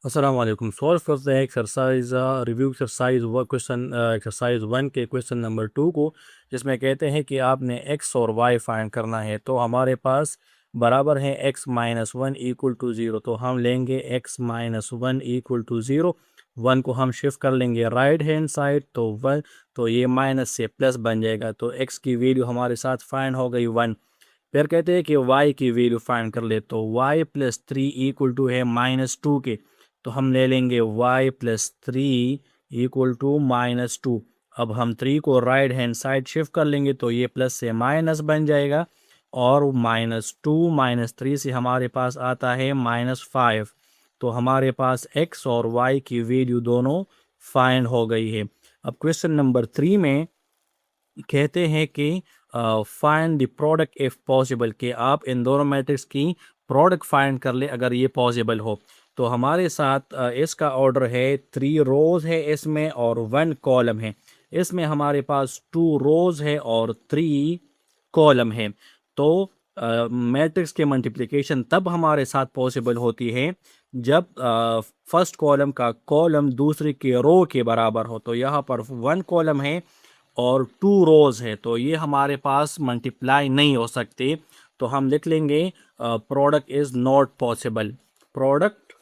अस्सलाम वालेकुम। सॉल्व करते हैं एक्सरसाइज रिव्यू एक्सरसाइज व क्वेश्चन एक्सरसाइज 1 के क्वेश्चन नंबर 2 को, जिसमें कहते हैं कि आपने एक्स और वाई फाइंड करना है। तो हमारे पास बराबर है x minus one equal to zero. तो हम लेंगे x minus one equal to zero. One को हम शिफ्ट कर लेंगे राइट हैंड साइड, तो वन, तो ये माइनस से प्लस बन जाएगा। तो एक्स की वैल्यू हमारे साथ फाइंड हो गई वन। फिर कहते हैं कि y की वैल्यू फाइंड कर ले। तो y plus three equal to है माइनस टू के। तो हम ले लेंगे y plus three equal to minus two. अब हम थ्री को राइट हैंड साइड शिफ्ट कर लेंगे, तो ये प्लस से माइनस बन जाएगा। और माइनस टू माइनस थ्री से हमारे पास आता है माइनस फाइव। तो हमारे पास x और y की वैल्यू दोनों फाइंड हो गई है। अब क्वेश्चन नंबर 3 में कहते हैं कि find the product if possible, कि आप इन दोनों मैट्रिक्स की प्रोडक्ट फाइंड कर ले अगर ये पॉसिबल हो। तो हमारे साथ इसका ऑर्डर है, थ्री रोज है इसमें और वन कॉलम है। इसमें हमारे पास टू रोज है और थ्री कॉलम है। तो मैट्रिक्स के मल्टीप्लिकेशन तब हमारे साथ पॉसिबल होती है जब फर्स्ट कॉलम का कॉलम दूसरे के रो के बराबर हो। तो यहाँ पर वन कॉलम है और टू रोज है, तो ये हमारे पास मल्टीप्लाई नहीं हो सकते। तो हम लिख लेंगे product is not possible, product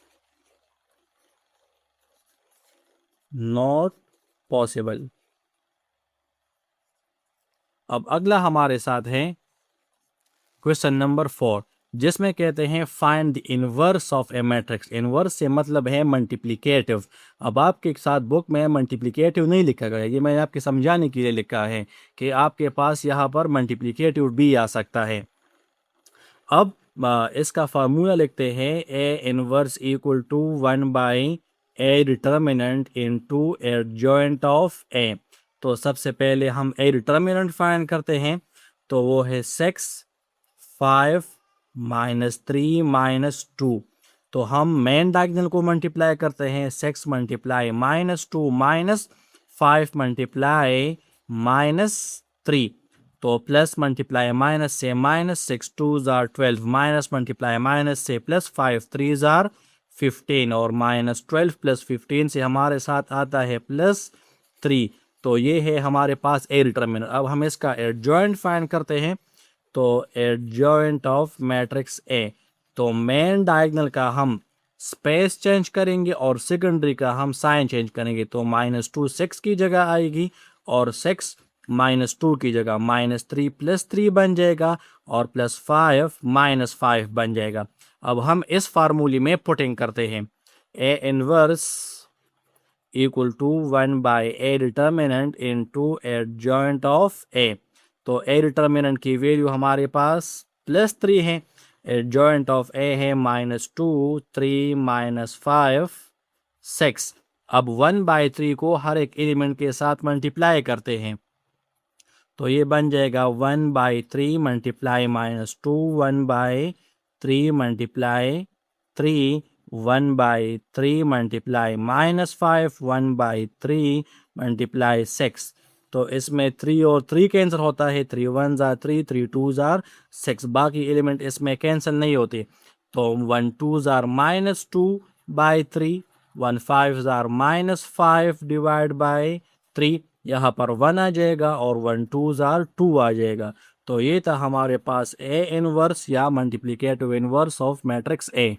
not possible. अब अगला हमारे साथ है क्वेश्चन नंबर 4, जिसमें कहते हैं find the inverse of A matrix. Inverse से मतलब है मल्टीप्लिकेटिव। अब आपके साथ बुक में मल्टीप्लिकेटिव नहीं लिखा गया, ये मैंने आपके समझाने के लिए लिखा है कि आपके पास यहाँ पर मल्टीप्लिकेटिव भी आ सकता है। अब इसका फार्मूला लिखते हैं, A inverse equal to one by A determinant into adjoint of A. तो सबसे पहले हम ए डिटर्मिनेंट फाइंड करते हैं। तो वो है six five minus three minus two. तो हम मेन डायगोनल को मल्टीप्लाई करते हैं, six multiply minus two minus five multiply minus three. तो प्लस मल्टीप्लाई माइनस से माइनस, सिक्स टू जार 12, माइनस मल्टीप्लाई माइनस से प्लस, फाइव थ्री जार 15, और माइनस 12 प्लस 15 से हमारे साथ आता है प्लस थ्री। तो ये है हमारे पास ए डिटर्मिनेंट। अब हम इसका एडजॉइंट फाइंड करते हैं। तो एडजॉइंट ऑफ मैट्रिक्स ए, तो मेन डायगोनल का हम स्पेस चेंज करेंगे और सेकेंडरी का हम साइन चेंज करेंगे। तो माइनस टू सिक्स की जगह आएगी और सिक्स माइनस टू की जगह माइनस थ्री प्लस थ्री बन जाएगा और प्लस फाइव माइनस फाइव बन जाएगा। अब हम इस फार्मूले में पुटिंग करते हैं, A inverse equal to one by A determinant into adjoint of A. तो ए डिटर्मिनेंट की वैल्यू हमारे पास प्लस थ्री है, एडजॉइंट ऑफ ए है minus two three minus five six. अब वन बाई थ्री को हर एक एलिमेंट के साथ मल्टीप्लाई करते हैं। तो ये बन जाएगा one by three multiply minus two, one by three multiply three, one by three multiply minus five, one by three multiply six. तो इसमें थ्री और थ्री कैंसिल होता है, थ्री वन जार थ्री, थ्री टू जार सिक्स, बाकी element इसमें cancel नहीं होते। तो वन टू जार minus two by three, one five जार minus five divide by three, यहाँ पर वन आ जाएगा और वन टू जार टू आ जाएगा। तो ये था हमारे पास ए इनवर्स या multiplicative inverse of matrix A.